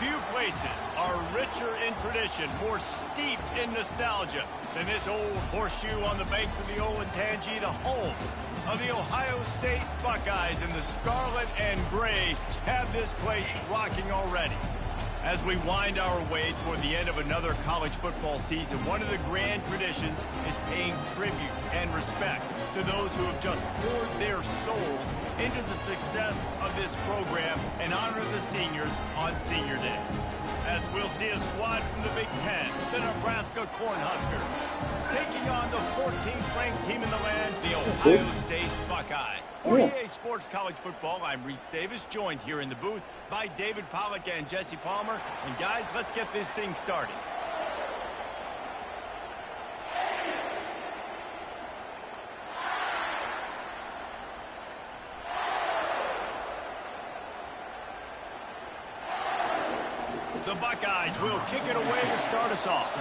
Few places are richer in tradition, more steeped in nostalgia than this old horseshoe on the banks of the Olentangy, the home of the Ohio State Buckeyes. And the scarlet and gray have this place rocking already. As we wind our way toward the end of another college football season, one of the grand traditions is paying tribute and respect to those who have just poured their souls into the success of this program and honor the seniors on Senior Day. As we'll see a squad from the Big Ten, the Nebraska Cornhuskers, taking on the 14th ranked team in the land, the Ohio State Buckeyes. For EA Sports College Football, I'm Reese Davis, joined here in the booth by David Pollack and Jesse Palmer. And guys, let's get this thing started. The Buckeyes will kick it away to start us off.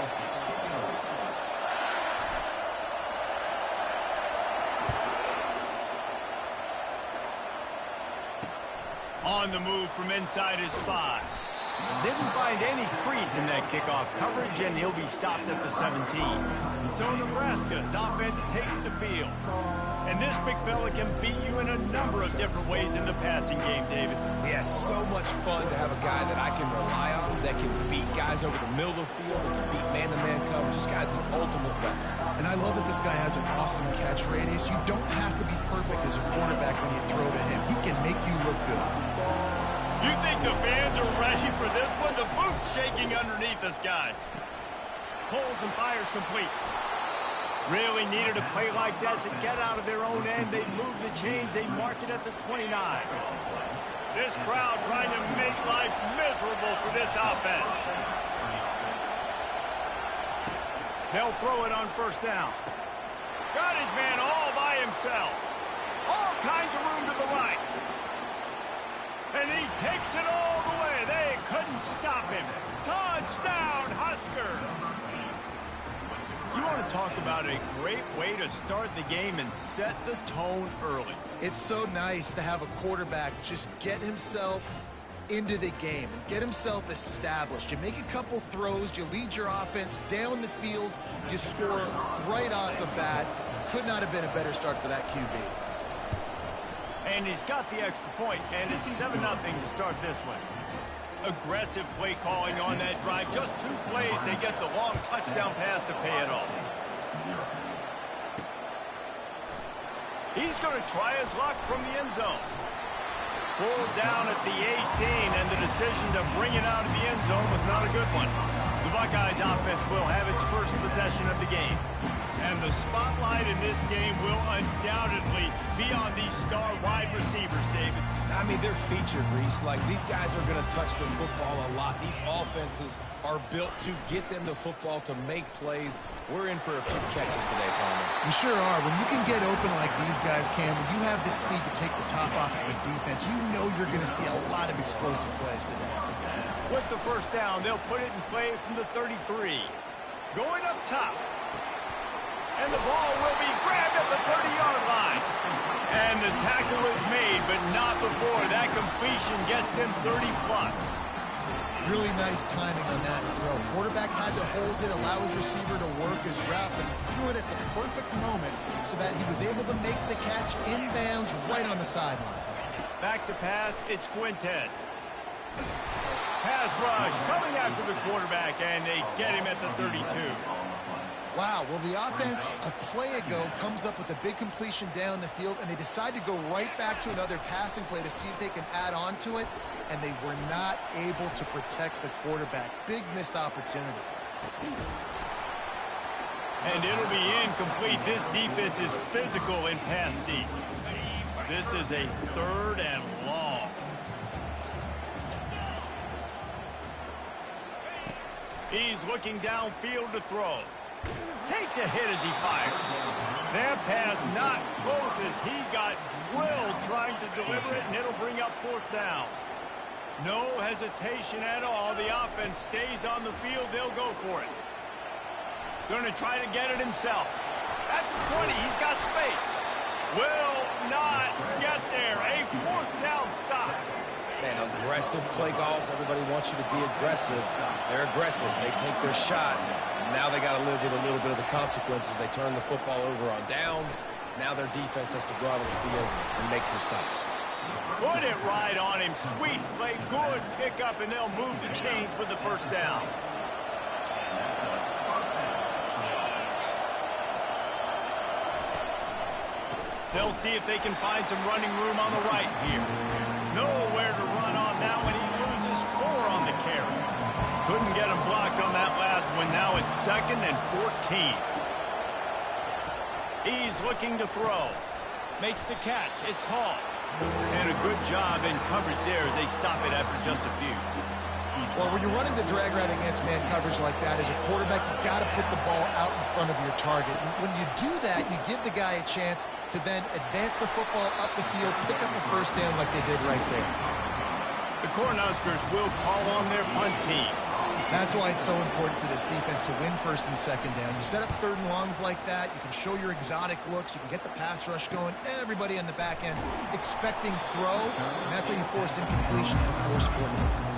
On the move from inside his 5. Didn't find any crease in that kickoff coverage, and he'll be stopped at the 17. So Nebraska's offense takes the field. And this big fella can beat you in a number of different ways in the passing game, David. Yeah, so much fun to have a guy that I can rely on, that can beat guys over the middle of the field, that can beat man-to-man coverage. This guy's the ultimate weapon. And I love that this guy has an awesome catch radius. You don't have to be perfect as a quarterback when you throw to him. He can make you look good. You think the fans are ready for this one? The booth's shaking underneath us, guys. Pulls and fires complete. Really needed a play like that to get out of their own end. They move the chains. They mark it at the 29. This crowd trying to make life miserable for this offense. They'll throw it on first down. Got his man all by himself. All kinds of room to the right. And he takes it all the way. They couldn't stop him. Touchdown, Husker! You want to talk about a great way to start the game and set the tone early. It's so nice to have a quarterback just get himself into the game and get himself established. You make a couple throws, you lead your offense down the field, you score right off the bat. Could not have been a better start for that QB. And he's got the extra point, and it's 7-0 to start this one. Aggressive play calling on that drive. Just 2 plays, they get the long touchdown pass to pay it off. He's going to try his luck from the end zone. Pulled down at the 18, and the decision to bring it out of the end zone was not a good one. The Buckeyes offense will have its first possession of the game. And the spotlight in this game will undoubtedly be on these star wide receivers, David. I mean, they're featured, Reese. Like, these guys are going to touch the football a lot. These offenses are built to get them the football, to make plays. We're in for a few catches today, Palmer. You sure are. When you can get open like these guys can, when you have the speed to take the top off of a defense, you know you're going to see a lot of explosive plays today. With the first down, they'll put it in play from the 33. Going up top. And the ball will be grabbed at the 30-yard line. And the tackle is made, but not before that completion gets them 30-plus. Really nice timing on that throw. Quarterback had to hold it, allow his receiver to work his route, but he threw it at the perfect moment so that he was able to make the catch inbounds right on the sideline. Back to pass, it's Fuentes. Pass rush coming after the quarterback, and they get him at the 32. Wow, well, the offense a play ago comes up with a big completion down the field, and they decide to go right back to another passing play to see if they can add on to it, and they were not able to protect the quarterback. Big missed opportunity. And it'll be incomplete. This defense is physical in pass deep. This is a 3rd and long. He's looking downfield to throw. Takes a hit as he fires. That pass not close as he got drilled trying to deliver it, and it'll bring up 4th down. No hesitation at all. The offense stays on the field. They'll go for it. Going to try to get it himself. At the 20, he's got space. Will not get there. A 4th down stop. Man, aggressive play calls. Everybody wants you to be aggressive. They're aggressive. They take their shot. Now they got to live with a little bit of the consequences. They turn the football over on downs. Now their defense has to go out on the field and make some stops. Put it right on him. Sweet play. Good pickup, and they'll move the chains with the first down. They'll see if they can find some running room on the right here. Nowhere to run on that one. He loses 4 on the carry. Couldn't get him blocked on that last one. Now it's 2nd and 14. He's looking to throw. Makes the catch. It's Hall. And a good job in coverage there as they stop it after just a few. Well, when you're running the drag route against man coverage like that, as a quarterback, you got to put the ball out in front of your target. And when you do that, you give the guy a chance to then advance the football up the field, pick up a first down like they did right there. The Cornhuskers will call on their punt team. That's why it's so important for this defense to win 1st and 2nd down. You set up 3rd and longs like that. You can show your exotic looks. You can get the pass rush going. Everybody on the back end expecting throw. And that's how you force incompletions and force 4 points.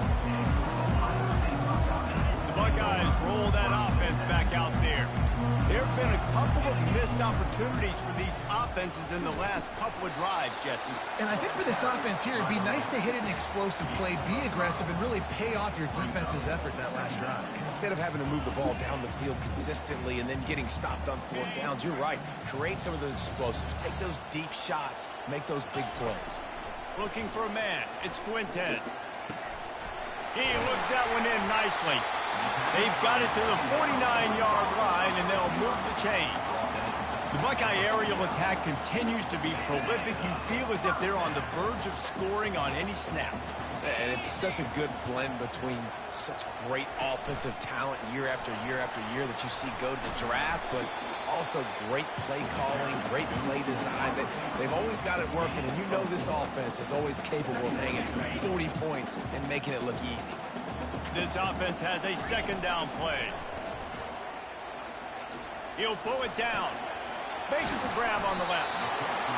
The Buckeyes roll that offense back out there. There have been a couple of missed opportunities for these offenses in the last couple of drives, Jesse. And I think for this offense here, it'd be nice to hit an explosive play, be aggressive, and really pay off your defense's effort that last drive. And instead of having to move the ball down the field consistently and then getting stopped on 4th downs, you're right. Create some of those explosives. Take those deep shots. Make those big plays. Looking for a man. It's Fuentes. He looks that one in nicely. They've got it to the 49-yard line, and they'll move the chains. The Buckeye aerial attack continues to be prolific. You feel as if they're on the verge of scoring on any snap. And it's such a good blend between such great offensive talent year after year after year that you see go to the draft, but also great play calling, great play design. They've always got it working, and you know this offense is always capable of hanging 40 points and making it look easy. This offense has a 2nd down play. He'll pull it down. Makes the grab on the left.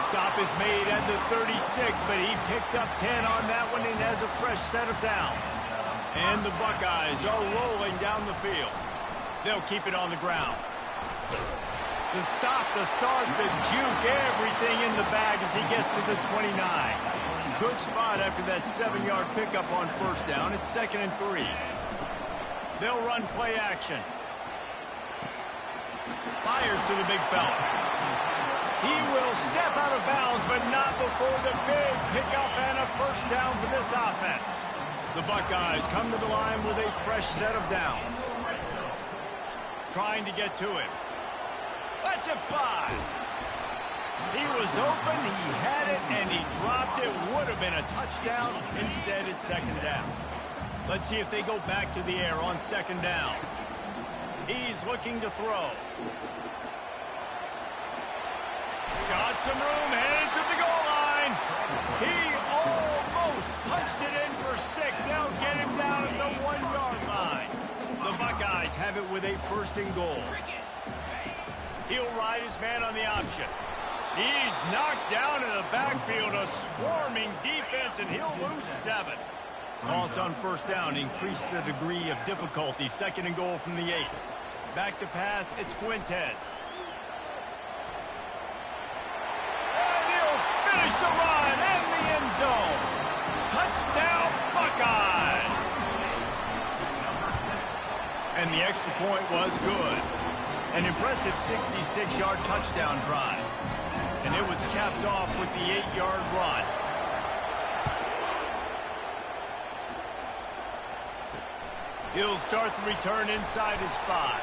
Stop is made at the 36, but he picked up 10 on that one and has a fresh set of downs. And the Buckeyes are rolling down the field. They'll keep it on the ground. The stop, the start, the juke, everything in the bag as he gets to the 29. Good spot after that 7-yard pickup on 1st down. It's 2nd and 3. They'll run play action. Fires to the big fella. He will step out of bounds, but not before the big pickup and a first down for this offense. The Buckeyes come to the line with a fresh set of downs. Trying to get to him. That's a 5. He was open, he had it, and he dropped it. Would have been a touchdown. Instead, it's 2nd down. Let's see if they go back to the air on 2nd down. He's looking to throw. Got some room, headed to the goal line. He almost punched it in for 6. They'll get him down at the 1-yard line. The Buckeyes have it with a 1st and goal. He'll ride his man on the option. He's knocked down in the backfield, a swarming defense, and he'll lose 7. Loss on 1st down, increase the degree of difficulty. 2nd and goal from the 8. Back to pass, it's Fuentes. And he'll finish the run in the end zone. Touchdown, Buckeyes! And the extra point was good. An impressive 66-yard touchdown drive. And it was capped off with the 8-yard run. He'll start the return inside his 5.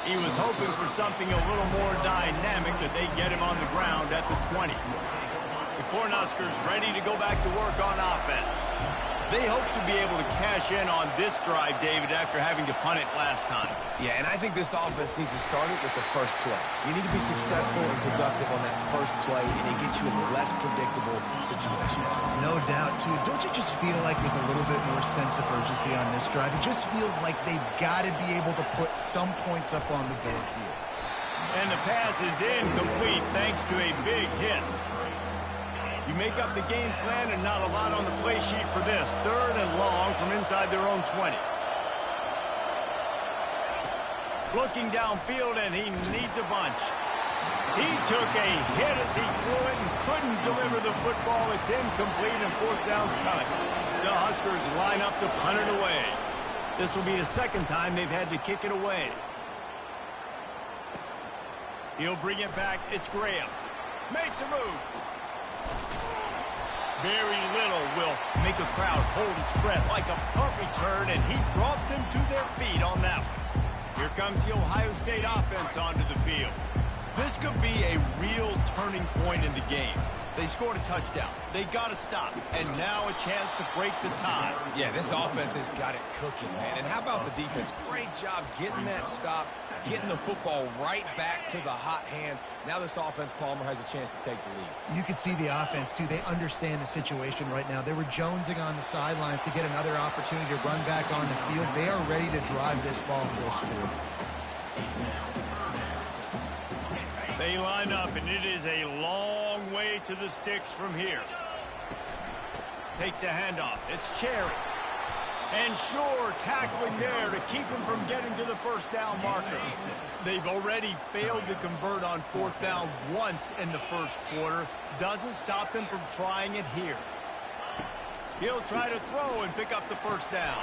He was hoping for something a little more dynamic, but they get him on the ground at the 20. The Cornhuskers ready to go back to work on offense. They hope to be able to cash in on this drive, David, after having to punt it last time. Yeah, and I think this offense needs to start it with the first play. You need to be successful and productive on that first play, and it gets you in less predictable situations. No doubt, too. Don't you just feel like there's a little bit more sense of urgency on this drive? It just feels like they've got to be able to put some points up on the board here. And the pass is incomplete thanks to a big hit. You make up the game plan and not a lot on the play sheet for this. 3rd and long from inside their own 20. Looking downfield, and he needs a bunch. He took a hit as he threw it and couldn't deliver the football. It's incomplete, and 4th down's coming. The Huskers line up to punt it away. This will be the 2nd time they've had to kick it away. He'll bring it back. It's Graham. Makes a move. Very little will make a crowd hold its breath like a punt return, and he brought them to their feet on that one. Here comes the Ohio State offense onto the field. This could be a real turning point in the game. They scored a touchdown. They got to stop. And now a chance to break the tie. Yeah, this offense has got it cooking, man. And how about the defense? Great job getting that stop, getting the football right back to the hot hand. Now this offense, Palmer, has a chance to take the lead. You can see the offense, too. They understand the situation right now. They were jonesing on the sidelines to get another opportunity to run back on the field. They are ready to drive this ball and go score. They line up, and it is a long way to the sticks from here. Takes the handoff. It's Cherry. And Shore tackling there to keep him from getting to the 1st down marker. They've already failed to convert on 4th down once in the 1st quarter. Doesn't stop them from trying it here. He'll try to throw and pick up the 1st down.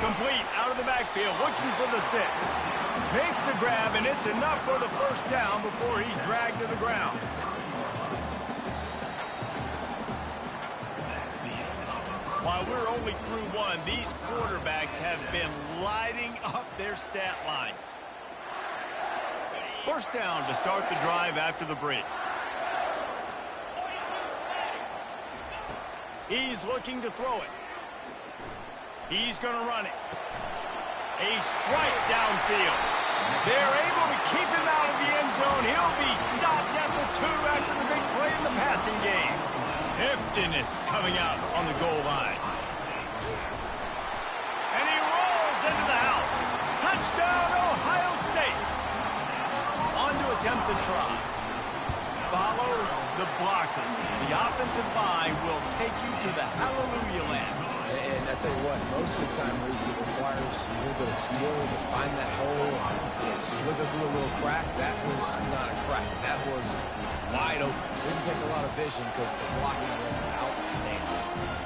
Complete out of the backfield, looking for the sticks. Makes the grab, and it's enough for the 1st down before he's dragged to the ground. While we're only through one, these quarterbacks have been lighting up their stat lines. 1st down to start the drive after the break. He's looking to throw it. He's going to run it. A strike downfield. They're able to keep him out of the end zone. He'll be stopped at the 2 after the big play in the passing game. Heftiness coming out on the goal line. And he rolls into the house. Touchdown, Ohio State. On to attempt to try. Follow the blockers. The offensive line will take you to the hallelujah land. And I tell you what, most of the time, Reese, it requires a little bit of skill to find that hole, slither through a little crack. That was not a crack. That was wide open. Didn't take a lot of vision because the blocking was outstanding.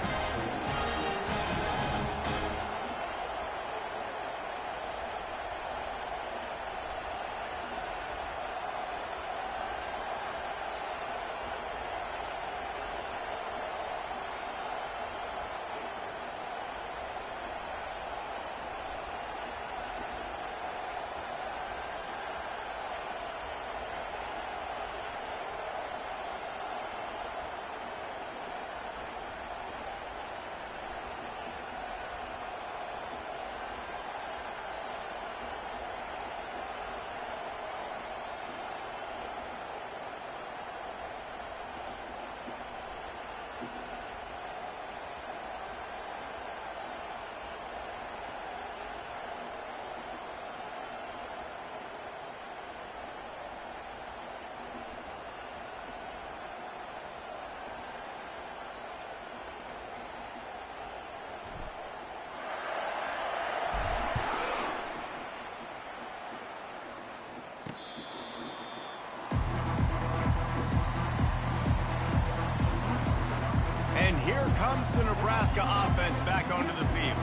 Here comes the Nebraska offense back onto the field.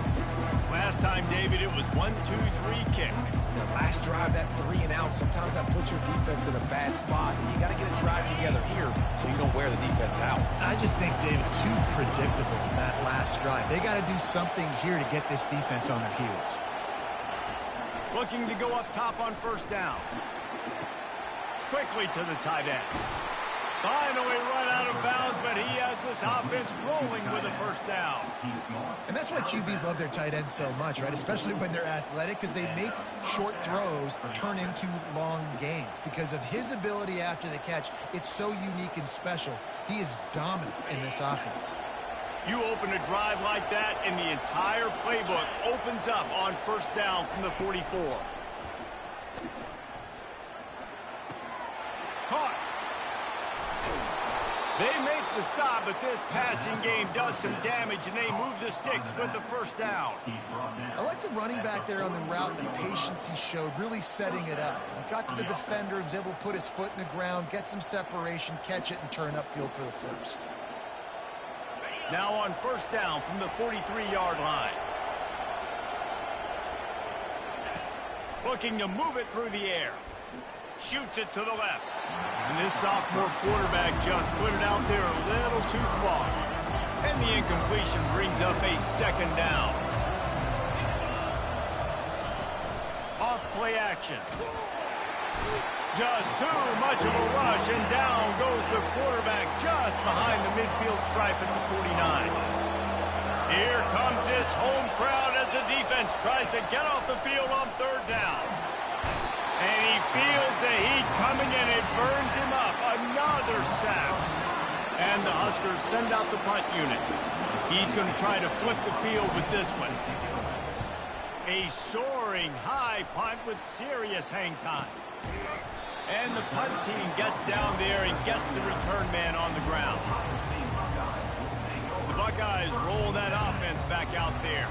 Last time, David, it was 1-2-3 kick. The last drive, that 3 and out, sometimes that puts your defense in a bad spot. And you got to get a drive together here so you don't wear the defense out. I just think, David, too predictable that last drive. They got to do something here to get this defense on their heels. Looking to go up top on 1st down. Quickly to the tight end. Finally run out of bounds, but he has this offense rolling with a 1st down. And that's why QBs love their tight ends so much, right? Especially when they're athletic, because they make short throws turn into long gains. Because of his ability after the catch, it's so unique and special. He is dominant in this offense. You open a drive like that, and the entire playbook opens up on 1st down from the 44. Caught. They make the stop, but this passing game does some damage, and they move the sticks with the first down. I like the running back there on the route and the patience he showed, really setting it up. He got to the defender, was able to put his foot in the ground, get some separation, catch it, and turn upfield for the first. Now on first down from the 43-yard line. Looking to move it through the air. Shoots it to the left. And this sophomore quarterback just put it out there a little too far. And the incompletion brings up a second down. Off play action. Just too much of a rush, and down goes the quarterback just behind the midfield stripe at the 49. Here comes this home crowd as the defense tries to get off the field on third down. And he feels the heat coming, and it burns him up. Another sack. And the Huskers send out the punt unit. He's going to try to flip the field with this one. A soaring high punt with serious hang time. And the punt team gets down there and gets the return man on the ground. The Buckeyes roll that offense back out there.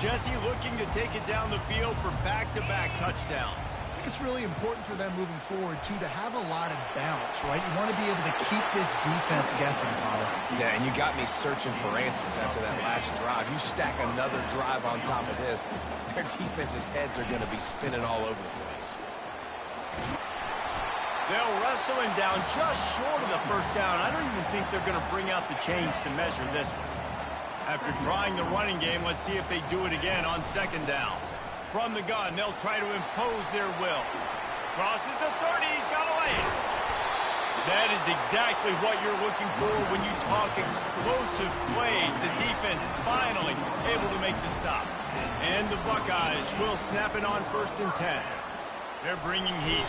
Jesse looking to take it down the field for back-to-back touchdowns. It's really important for them moving forward, too, to have a lot of balance, right? You want to be able to keep this defense guessing, Potter. Yeah, and you got me searching for answers after that last drive. You stack another drive on top of this, their defense's heads are going to be spinning all over the place. They'll wrestle him down just short of the first down. I don't even think they're going to bring out the chains to measure this one. After trying the running game, let's see if they do it again on second down. From the gun, they'll try to impose their will. Crosses the 30, he's got away. That is exactly what you're looking for when you talk explosive plays. The defense finally able to make the stop. And the Buckeyes will snap it on 1st and 10. They're bringing heat.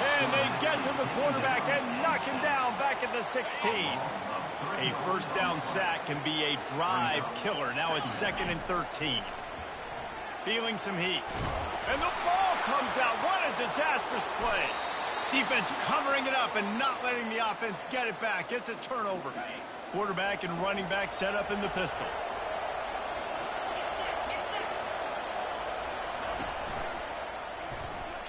And they get to the quarterback and knock him down back at the 16. A first down sack can be a drive killer. Now it's 2nd and 13. Feeling some heat. And the ball comes out. What a disastrous play. Defense covering it up and not letting the offense get it back. It's a turnover. Quarterback and running back set up in the pistol.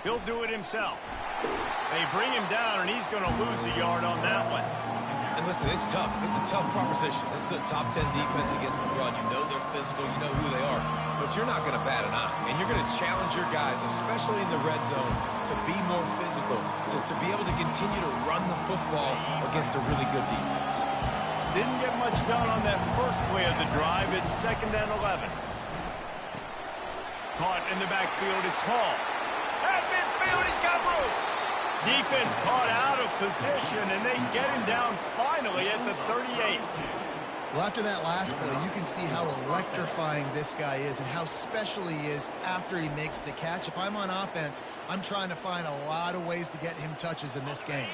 He'll do it himself. They bring him down, and he's going to lose a yard on that one. And listen, it's tough. It's a tough proposition. This is the top 10 defense against the run. You know they're physical. You know who they are. But you're not going to bat an eye. And you're going to challenge your guys, especially in the red zone, to be more physical, to be able to continue to run the football against a really good defense. Didn't get much done on that first play of the drive. It's 2nd and 11. Caught in the backfield. It's Hall. At midfield, he's got room. Defense caught out of position, and they get him down finally at the 38. Well, after that last play, you can see how electrifying this guy is and how special he is after he makes the catch. If I'm on offense, I'm trying to find a lot of ways to get him touches in this game.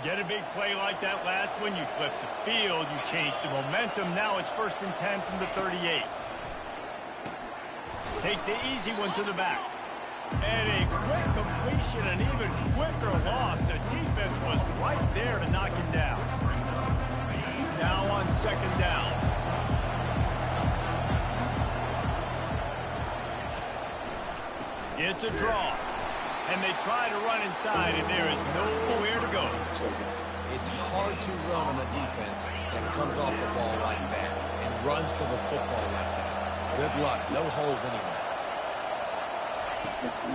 Get a big play like that last one, you flip the field, you change the momentum. Now it's 1st and 10 from the 38. Takes the easy one to the back. And a quick completion, an even quicker loss. The defense was right there to knock him down. Now on 2nd down. It's a draw. And they try to run inside, and there is nowhere to go. It's hard to run on a defense that comes off the ball like that and runs to the football like that. Good luck. No holes anywhere.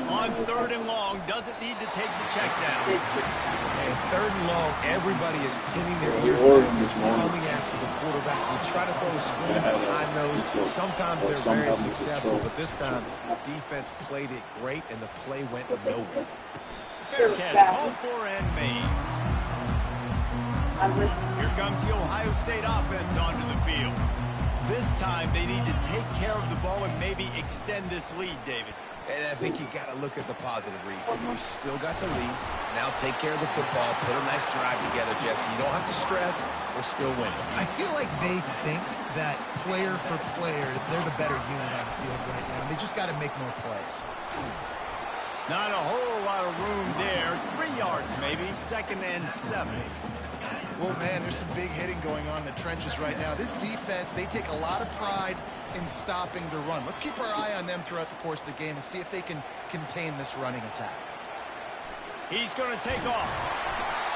On 3rd and long, doesn't need to take the check down. And 3rd and long, everybody is pinning their ears back, coming after the quarterback. You try to throw screens behind those. Sometimes they're very successful, but this time, defense played it great, and the play went nowhere. Fair catch, called for and made. Here comes the Ohio State offense onto the field. This time, they need to take care of the ball and maybe extend this lead, David. And I think you got to look at the positive reason. You still got the lead. Now take care of the football. Put a nice drive together, Jesse. You don't have to stress. We're still winning. I feel like they think that player for player, they're the better unit on the field right now. They just got to make more plays. Not a whole lot of room there. 3 yards maybe. 2nd and 7. Well, man, there's some big hitting going on in the trenches right now. This defense, they take a lot of pride in stopping the run. Let's keep our eye on them throughout the course of the game and see if they can contain this running attack. He's going to take off.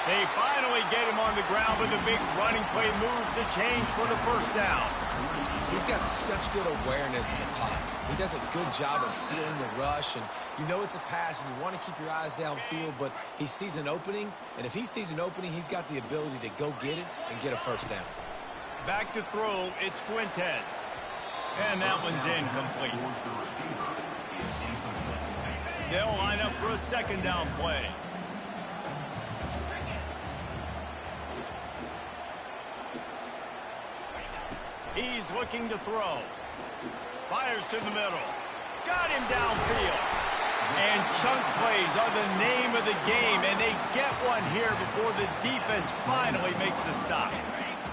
They finally get him on the ground, but the big running play moves the change for the first down. He's got such good awareness in the pocket. He does a good job of feeling the rush, and you know it's a pass, and you want to keep your eyes downfield, but he sees an opening, and if he sees an opening, he's got the ability to go get it and get a first down. Back to throw, it's Fuentes. And that one's incomplete. They'll line up for a second down play. He's looking to throw. Fires to the middle. Got him downfield. And chunk plays are the name of the game, and they get one here before the defense finally makes the stop.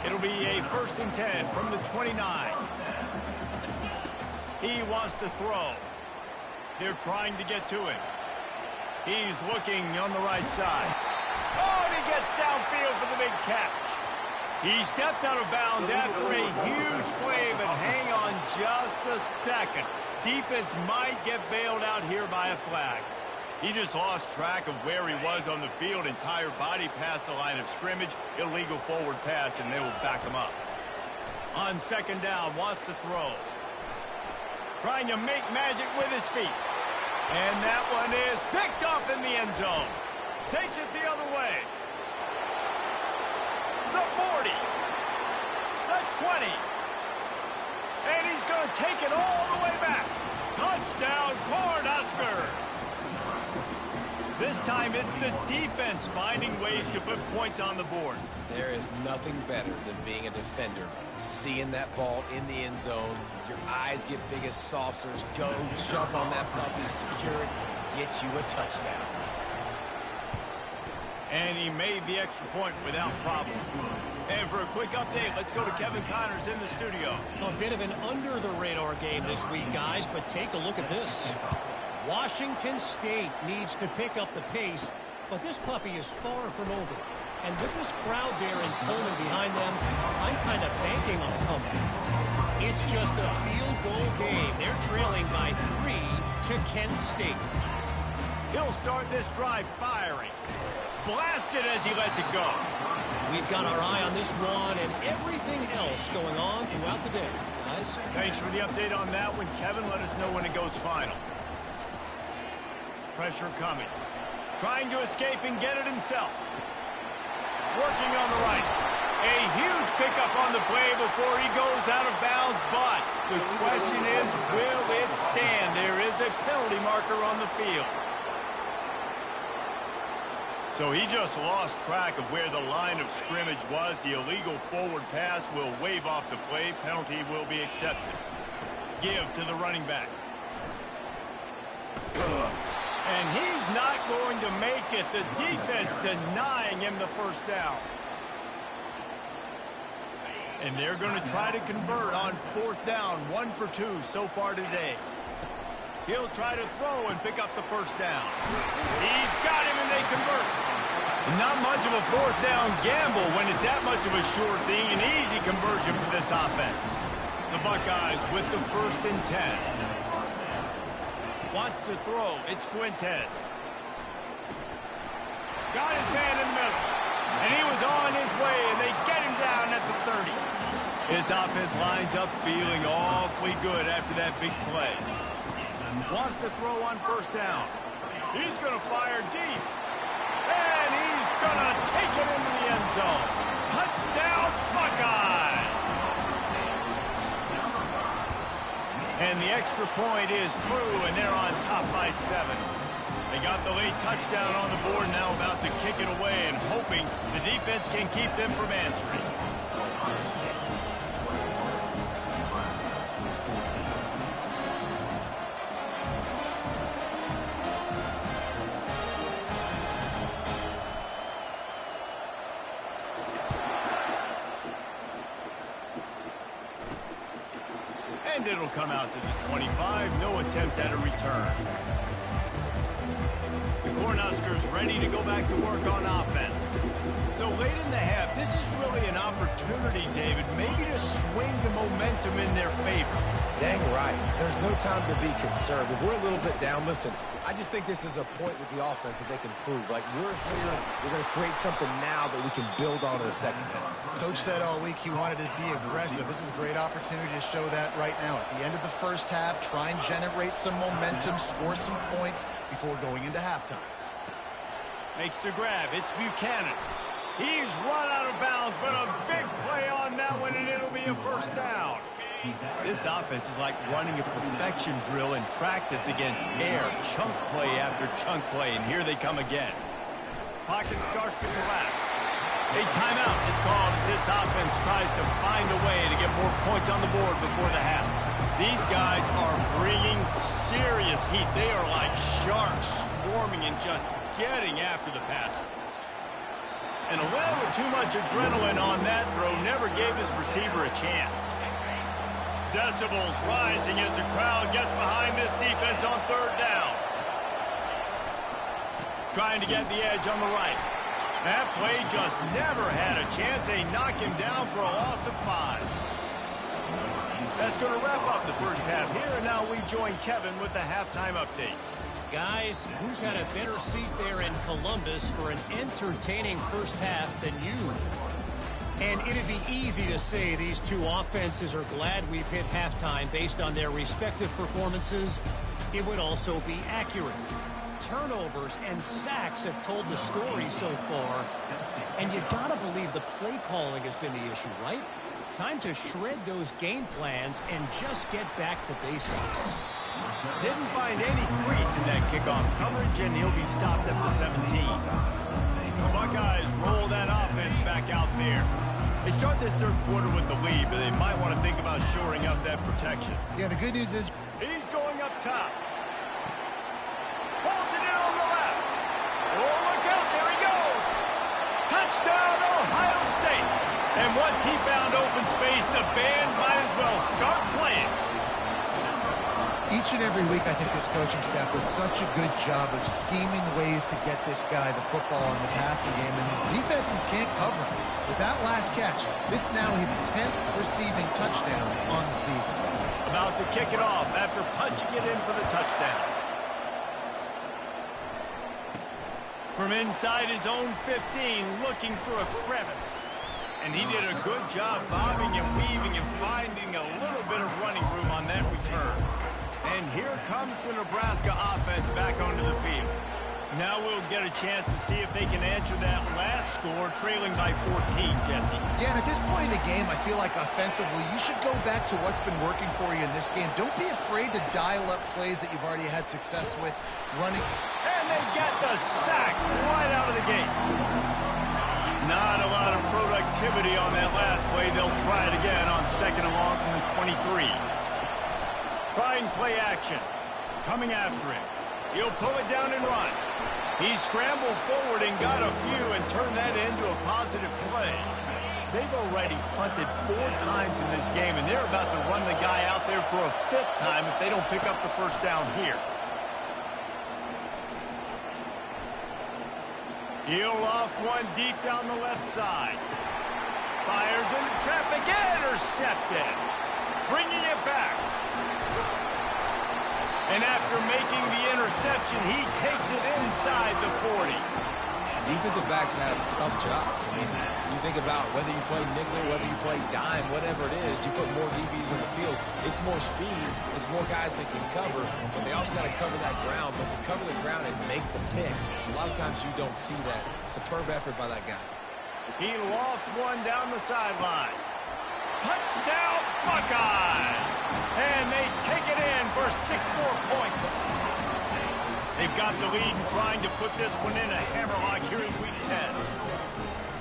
It'll be a 1st and 10 from the 29. He wants to throw. They're trying to get to him. He's looking on the right side. Oh, and he gets downfield for the big catch. He steps out of bounds after a huge play, but hang on just a second. Defense might get bailed out here by a flag. He just lost track of where he was on the field. Entire body past the line of scrimmage. Illegal forward pass, and they will back him up. On second down, wants to throw. Trying to make magic with his feet. And that one is picked off in the end zone. Takes it the other way. The 40. The 20. And he's going to take it all the way back. Touchdown, Cornhuskers. This time it's the defense finding ways to put points on the board. There is nothing better than being a defender. Seeing that ball in the end zone, your eyes get big as saucers. Go, jump on that puppy, secure it, get you a touchdown. And he made the extra point without problem. And for a quick update, let's go to Kevin Connors in the studio. A bit of an under-the-radar game this week, guys, but take a look at this. Washington State needs to pick up the pace, but this puppy is far from over. And with this crowd there in Pullman behind them, I'm kind of banking on a comeback. It's just a field goal game. They're trailing by 3 to Kent State. He'll start this drive firing. Blasted as he lets it go. We've got our eye on this one and everything else going on throughout the day, guys. Thanks for the update on that one, Kevin. Let us know when it goes final. Pressure coming. Trying to escape and get it himself. Working on the right. A huge pickup on the play before he goes out of bounds, but the question is, will it stand? There is a penalty marker on the field. So he just lost track of where the line of scrimmage was. The illegal forward pass will wave off the play. Penalty will be accepted. Give to the running back. And he's not going to make it. The defense denying him the first down. And they're going to try to convert on 4th down. 1 for 2 so far today. He'll try to throw and pick up the first down. He's got him and they convert. Not much of a 4th down gamble when it's that much of a sure thing. An easy conversion for this offense. The Buckeyes with the 1st and 10. Wants to throw. It's Fuentes. Got his man in the middle. And he was on his way, and they get him down at the 30. His offense lines up feeling awfully good after that big play. Wants to throw on 1st down. He's going to fire deep. And he's going to take it into the end zone. Touchdown, Buckeyes! And the extra point is true, and they're on top by 7. They got the late touchdown on the board, now about to kick it away and hoping the defense can keep them from answering. And it'll come out to the 25. No attempt at a return. The Cornhuskers ready to go back to work on offense. So late in the half, this is really an opportunity, David, maybe to swing the momentum in their favor. Dang right. There's no time to be concerned. If we're a little bit down, listen, I just think this is a point with the offense that they can prove. Like, we're here, we're going to create something now that we can build on in the second half. Coach said all week he wanted to be aggressive. This is a great opportunity to show that right now. At the end of the first half, try and generate some momentum, score some points before going into halftime. Makes the grab. It's Buchanan. He's run out of bounds, but a big play on that one, and it'll be a first down. This offense is like running a perfection drill in practice against air, chunk play after chunk play, and here they come again. Pocket starts to collapse. A timeout is called as this offense tries to find a way to get more points on the board before the half. These guys are bringing serious heat. They are like sharks swarming and just getting after the passer. And a little with too much adrenaline on that throw never gave his receiver a chance. Decibels rising as the crowd gets behind this defense on third down. Trying to get the edge on the right. That play just never had a chance. They knock him down for a loss of 5. That's going to wrap up the first half here, and now we join Kevin with the halftime update. Guys, who's had a better seat there in Columbus for an entertaining first half than you? And it'd be easy to say these two offenses are glad we've hit halftime based on their respective performances. It would also be accurate. Turnovers and sacks have told the story so far. And you gotta believe the play calling has been the issue, right? Time to shred those game plans and just get back to basics. Didn't find any crease in that kickoff coverage, and he'll be stopped at the 17. The Buckeyes roll that offense back out there. They start this third quarter with the lead, but they might want to think about shoring up that protection. Yeah, the good news is he's going up top. Holds it in on the left. Oh, look out, there he goes. Touchdown, Ohio State. And once he found open space, the band might as well start playing. each and every week, I think this coaching staff does such a good job of scheming ways to get this guy the football in the passing game, and defenses can't cover him. With that last catch, this now his 10th receiving touchdown on the season. About to kick it off after punching it in for the touchdown. From inside his own 15, looking for a crevice. And he did a good job bobbing and weaving and finding a little bit of running room on that return. And here comes the Nebraska offense back onto the field. Now we'll get a chance to see if they can answer that last score, trailing by 14, Jesse. Yeah, and at this point in the game, I feel like offensively, you should go back to what's been working for you in this game. Don't be afraid to dial up plays that you've already had success with running. And they get the sack right out of the gate. Not a lot of productivity on that last play. They'll try it again on second and long from the 23. Trying play action. Coming after him. He'll pull it down and run. He scrambled forward and got a few and turned that into a positive play. They've already punted 4 times in this game, and they're about to run the guy out there for a 5th time if they don't pick up the first down here. He'll loft one deep down the left side. Fires into traffic, intercepted. Bringing it back. And after making the interception, he takes it inside the 40. Defensive backs have tough jobs. I mean, you think about whether you play nickel, whether you play dime, whatever it is, you put more DBs on the field. It's more speed. It's more guys that can cover, but they also got to cover that ground. But to cover the ground and make the pick, a lot of times you don't see that. Superb effort by that guy. He lofts one down the sideline. Touchdown, Buckeyes! And they take it in for 6 more points. They've got the lead and trying to put this one in a hammerlock here in Week 10.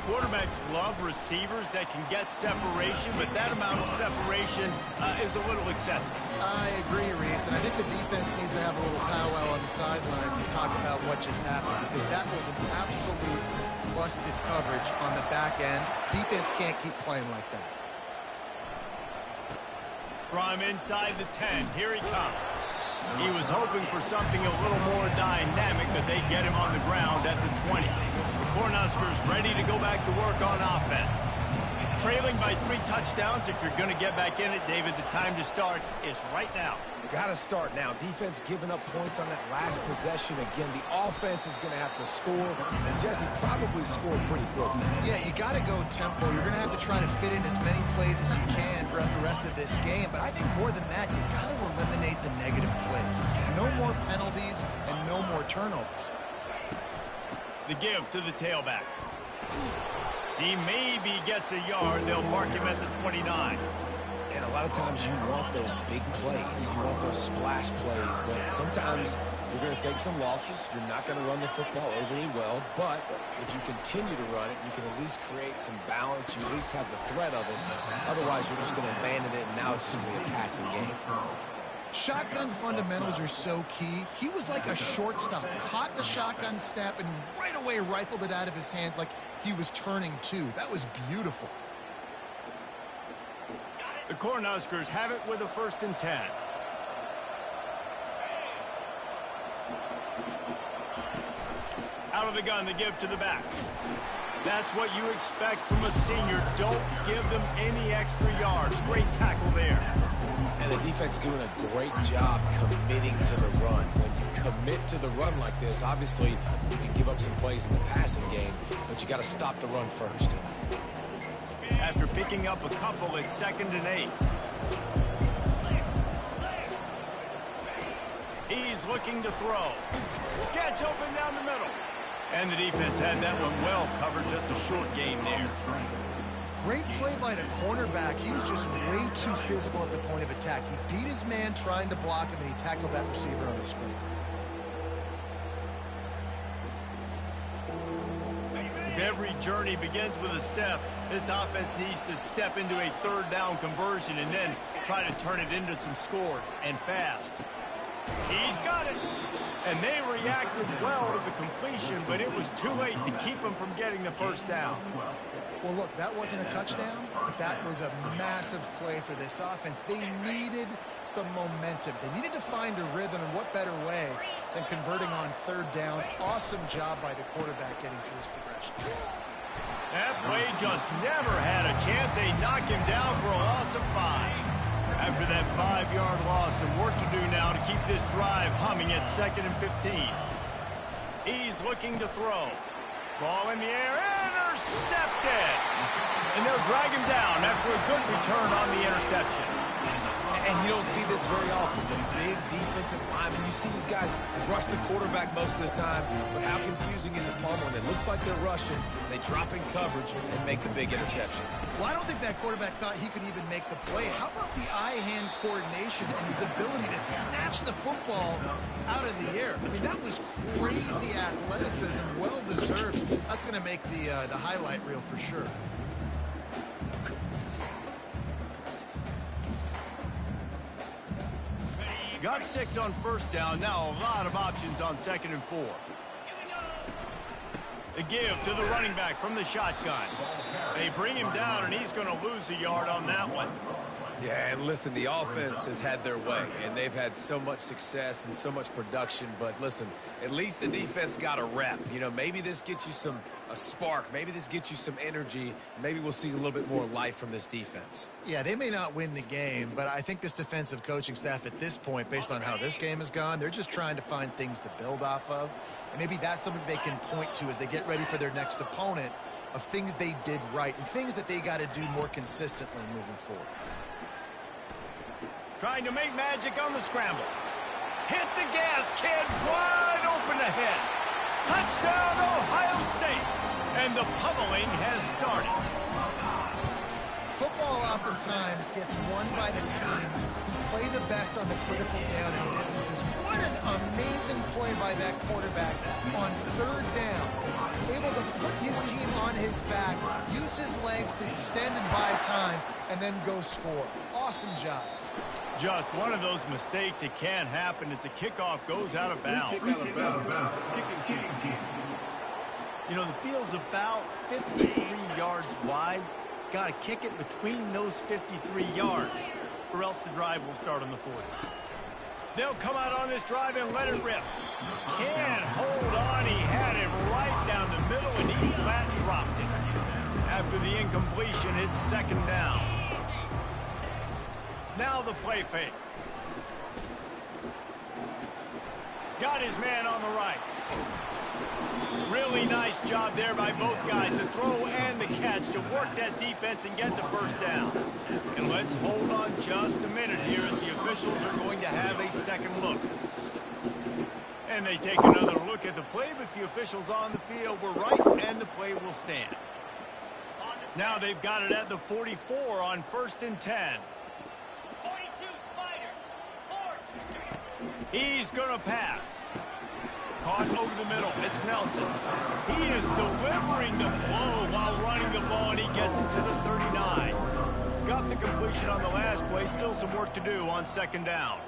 Quarterbacks love receivers that can get separation, but that amount of separation is a little excessive. I agree, Reese, and I think the defense needs to have a little powwow on the sidelines and talk about what just happened, because that was an absolute busted coverage on the back end. Defense can't keep playing like that. From inside the 10, here he comes. He was hoping for something a little more dynamic, but they get him on the ground at the 20. The Cornhuskers ready to go back to work on offense. Trailing by 3 touchdowns. If you're going to get back in it, David, the time to start is right now. Got to start now. Defense giving up points on that last possession. Again, the offense is going to have to score, and Jesse probably scored pretty quickly. Yeah, you got to go tempo. You're going to have to try to fit in as many plays as you can throughout the rest of this game. But I think more than that, you've got to eliminate the negative plays. No more penalties and no more turnovers. The give to the tailback. He maybe gets a yard. They'll mark him at the 29. And a lot of times you want those big plays. You want those splash plays. But sometimes you're going to take some losses. You're not going to run the football overly well. But if you continue to run it, you can at least create some balance. You at least have the threat of it. Otherwise, you're just going to abandon it, and now it's just going to be a passing game. Shotgun fundamentals are so key. He was like a shortstop. Caught the shotgun snap and right away rifled it out of his hands like he was turning two. That was beautiful. The Cornhuskers have it with a 1st and 10. Out of the gun, the give to the back. That's what you expect from a senior. Don't give them any extra yards. Great tackle there. And the defense doing a great job committing to the run. When you commit to the run like this, obviously you can give up some plays in the passing game, but you got to stop the run first. After picking up a couple, it's 2nd and 8. He's looking to throw. Gets open down the middle. And the defense had that one well covered. Just a short game there. Great play by the cornerback. He was just way too physical at the point of attack. He beat his man trying to block him, and he tackled that receiver on the screen. If every journey begins with a step, this offense needs to step into a 3rd down conversion and then try to turn it into some scores, and fast. He's got it. And they reacted well to the completion, but it was too late to keep him from getting the 1st down. Well, look, that wasn't a touchdown, but that was a massive play for this offense. They needed some momentum. They needed to find a rhythm, and what better way than converting on 3rd down. Awesome job by the quarterback getting through his progression. That play just never had a chance. They knock him down for a loss of 5. After that 5-yard loss, some work to do now to keep this drive humming at 2nd and 15. He's looking to throw. Ball in the air, intercepted! And they'll drag him down after a good return on the interception. And you don't see this very often. The big defensive linemen, you see these guys rush the quarterback most of the time, but how confusing is it, Palmer? When it looks like they're rushing, they drop in coverage and make the big interception. Well, I don't think that quarterback thought he could even make the play. How about the eye-hand coordination and his ability to snatch the football out of the air? I mean, that was crazy athleticism, well-deserved. That's going to make the highlight reel for sure. Got 6 on 1st down. Now a lot of options on 2nd and 4. The give to the running back from the shotgun. They bring him down, and he's going to lose a yard on that one. Yeah, and listen, the offense has had their way, and they've had so much success and so much production. But listen, at least the defense got a rep. You know, maybe this gets you a spark. Maybe this gets you some energy. Maybe we'll see a little bit more life from this defense. Yeah, they may not win the game, but I think this defensive coaching staff at this point, based on how this game has gone, they're just trying to find things to build off of. And maybe that's something they can point to as they get ready for their next opponent, of things they did right and things that they got to do more consistently moving forward. Trying to make magic on the scramble. Hit the gas, kid. Wide open ahead. Touchdown, Ohio State. And the pummeling has started. Football oftentimes gets won by the teams who play the best on the critical down and distances. What an amazing play by that quarterback on 3rd down. Able to put his team on his back, use his legs to extend and buy time, and then go score. Awesome job. Just one of those mistakes. It can't happen as the kickoff goes out of bounds. You know, the field's about 53 yards wide. Got to kick it between those 53 yards, or else the drive will start on the 40. They'll come out on this drive and let it rip. Can't hold on. He had it right down the middle and he flat dropped it. After the incompletion, it's second down. Now the play fake. Got his man on the right. Really nice job there by both guys to throw and the catch to work that defense and get the first down. And let's hold on just a minute here as the officials are going to have a second look. And they take another look at the play, but the officials on the field were right, and the play will stand. Now they've got it at the 44 on 1st and 10. 42, Spider. 4. He's going to pass. Caught over the middle. It's Nelson. He is delivering the blow while running the ball, and he gets it to the 39. Got the completion on the last play. Still some work to do on second down.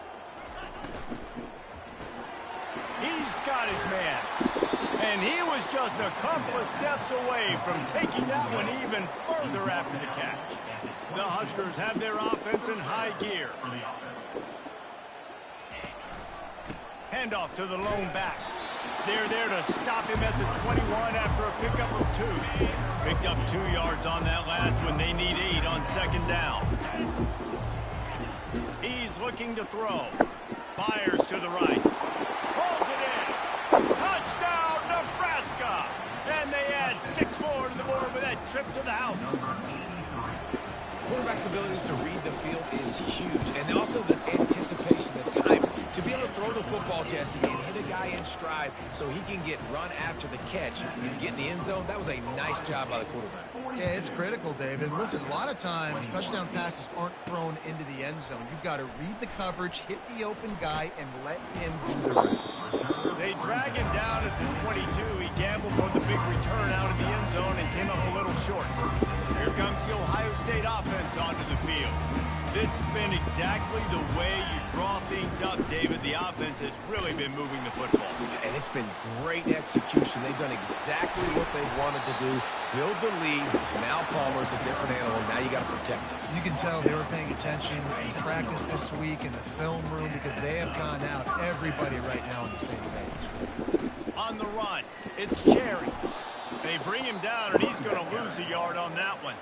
He's got his man. And he was just a couple of steps away from taking that one even further after the catch. The Huskers have their offense in high gear. Handoff to the lone back. They're there to stop him at the 21 after a pickup of 2. Picked up 2 yards on that last one. They need 8 on second down. He's looking to throw. Fires to the right. Pulls it in. Touchdown, Nebraska! And they add 6 more to the board with that trip to the house. Quarterback's abilities to read the field is huge, and also the anticipation, the timing. To be able to throw the football, Jesse, and hit a guy in stride so he can get run after the catch and get in the end zone, that was a nice job by the quarterback. Yeah, it's critical, David. Listen, a lot of times touchdown passes aren't thrown into the end zone. You've got to read the coverage, hit the open guy, and let him do the rest. They drag him down at the 22. He gambled for the big return out of the end zone and came up a little short. Here comes the Ohio State offense onto the field. This has been exactly the way you draw things up, David. The offense has really been moving the football. And it's been great execution. They've done exactly what they wanted to do. Build the lead. Now Palmer's a different animal. Now you got to protect him. You can tell they were paying attention in practice this week in the film room because they have gone out, everybody right now on the same page. On the run, it's Cherry. They bring him down, and he's going to lose a yard on that one.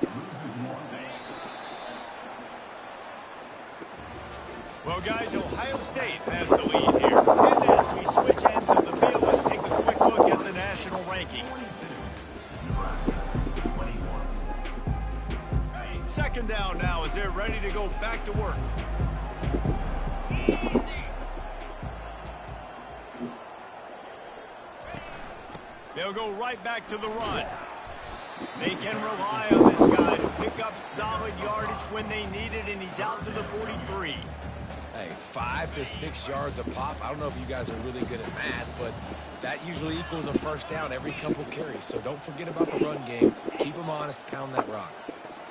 Well, guys, Ohio State has the lead here. And as we switch ends of the field, let's take a quick look at the national rankings. Second down now as they're ready to go back to work. They'll go right back to the run. They can rely on this guy to pick up solid yardage when they need it, and he's out to the 43. Hey, 5 to 6 yards a pop. I don't know if you guys are really good at math, but that usually equals a first down every couple carries. So don't forget about the run game. Keep them honest, pound that rock.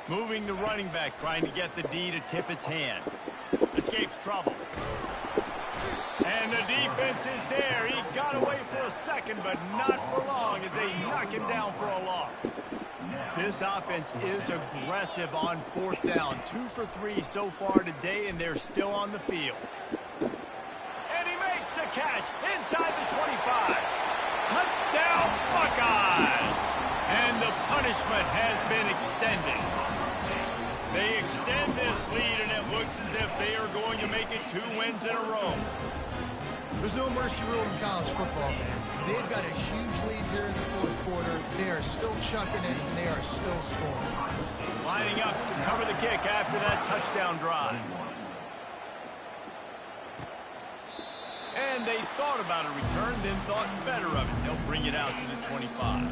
Moving the running back, trying to get the D to tip its hand. Escapes trouble. And the defense is there. He got away for a second, but not for long as they knock him down for a loss. This offense is aggressive on 4th down. 2 for 3 so far today, and they're still on the field. And he makes the catch inside the 25. Touchdown, Buckeyes! And the punishment has been extended. They extend this lead, and it looks as if they are going to make it 2 wins in a row. There's no mercy rule in college football, man. They've got a huge lead here in the 4th quarter. They are still chucking it, and they are still scoring. Lining up to cover the kick after that touchdown drive. And they thought about a return, then thought better of it. They'll bring it out to the 25.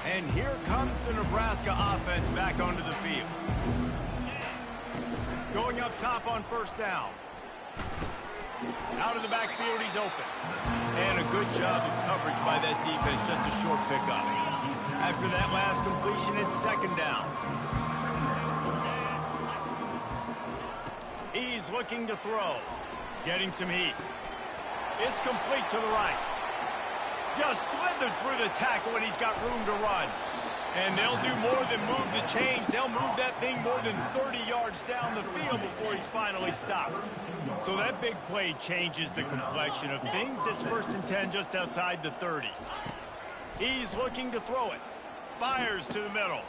And here comes the Nebraska offense back onto the field. Going up top on 1st down. Out of the backfield, he's open. And a good job of coverage by that defense, just a short pickup. After that last completion, it's 2nd down. He's looking to throw. Getting some heat. It's complete to the right. Just slithered through the tackle when he's got room to run. And they'll do more than move the chains. They'll move that thing more than 30 yards down the field before he's finally stopped. So that big play changes the complexion of things. It's 1st and 10 just outside the 30. He's looking to throw it. fires to the middle.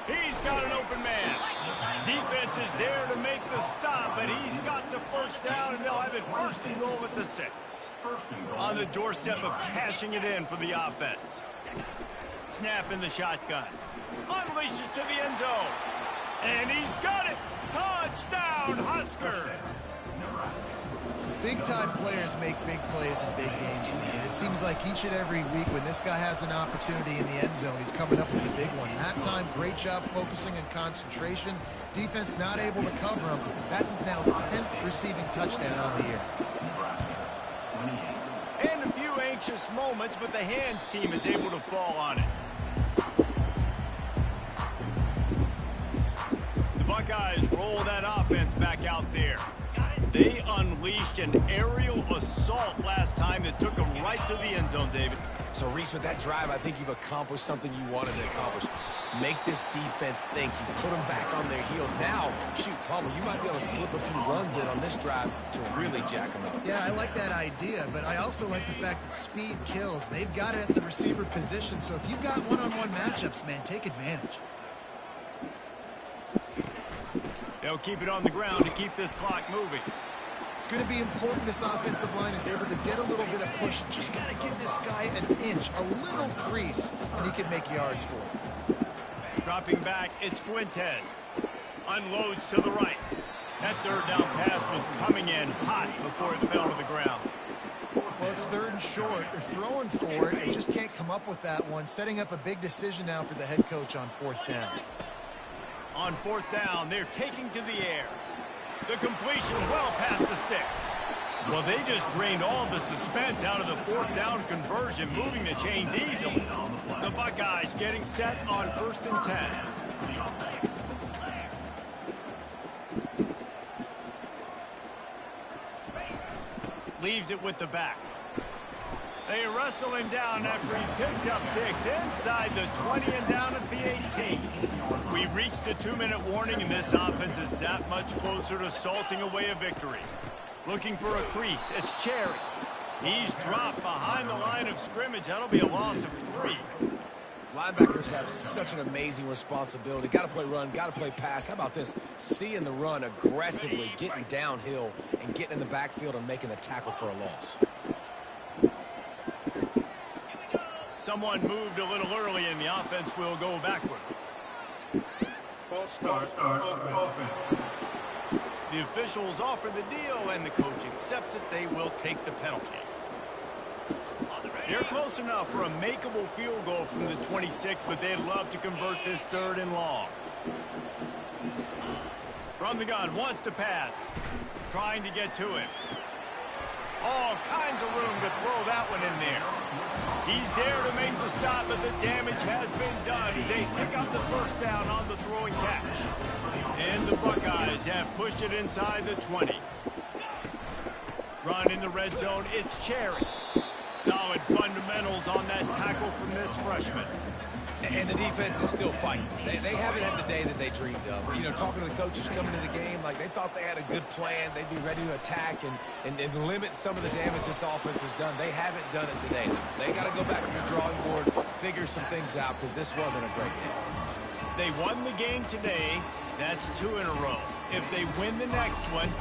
He's got an open man. Defense is there to make the stop, but he's got the first down, and they'll have it first and goal at the 6. On the doorstep of cashing it in for the offense. Snap in the shotgun. Unleashes to the end zone. And he's got it. Touchdown, Husker. Big-time players make big plays in big games. It seems like each and every week when this guy has an opportunity in the end zone, he's coming up with the big one. That time, great job focusing and concentration. Defense not able to cover him. That's his now 10th receiving touchdown on the year. And a few anxious moments, but the hands team is able to fall on it. The Buckeyes roll that offense back out there. They unleashed an aerial assault last time that took them right to the end zone, David. So, Reese, with that drive, I think you've accomplished something you wanted to accomplish. Make this defense think. You put them back on their heels. Now, shoot, Palmer, you might be able to slip a few runs in on this drive to really jack them up. Yeah, I like that idea, but I also like the fact that speed kills. They've got it at the receiver position, so if you've got one-on-one matchups, man, take advantage. They'll keep it on the ground to keep this clock moving. It's going to be important this offensive line is able to get a little bit of push. Just got to give this guy an inch, a little crease, and he can make yards for it. Dropping back, it's Fuentes. Unloads to the right. That third down pass was coming in hot before it fell to the ground. Well, it's 3rd and short. They're throwing for it. They just can't come up with that one. Setting up a big decision now for the head coach on 4th down. On 4th down, they're taking to the air. The completion well past the sticks. Well, they just drained all the suspense out of the 4th down conversion, moving the chains easily. The Buckeyes getting set on 1st and 10. Leaves it with the back. They wrestle him down after he picks up 6 inside the 20 and down at the 18. We reached the 2-minute warning, and this offense is that much closer to salting away a victory. Looking for a crease. It's Cherry. He's dropped behind the line of scrimmage. That'll be a loss of 3. Linebackers have such an amazing responsibility. Got to play run, got to play pass. How about this? Seeing the run aggressively, getting downhill, and getting in the backfield and making the tackle for a loss. Someone moved a little early, and the offense will go backward. False start offense. The officials offer the deal, and the coach accepts it. They will take the penalty. They're close enough for a makeable field goal from the 26, but they'd love to convert this 3rd and long. From the gun, wants to pass. Trying to get to it. All kinds of room to throw that one in there. He's there to make the stop, but the damage has been done as they pick up the 1st down on the throwing catch. And the Buckeyes have pushed it inside the 20. Run in the red zone, it's Cherry. Solid fundamentals on that tackle from this freshman. And the defense is still fighting. They haven't had the day that they dreamed of. You know, talking to the coaches coming to the game, like they thought they had a good plan. They'd be ready to attack and limit some of the damage this offense has done. They haven't done it today. They got to go back to the drawing board, figure some things out, because this wasn't a great game. They won the game today. That's 2 in a row. If they win the next one,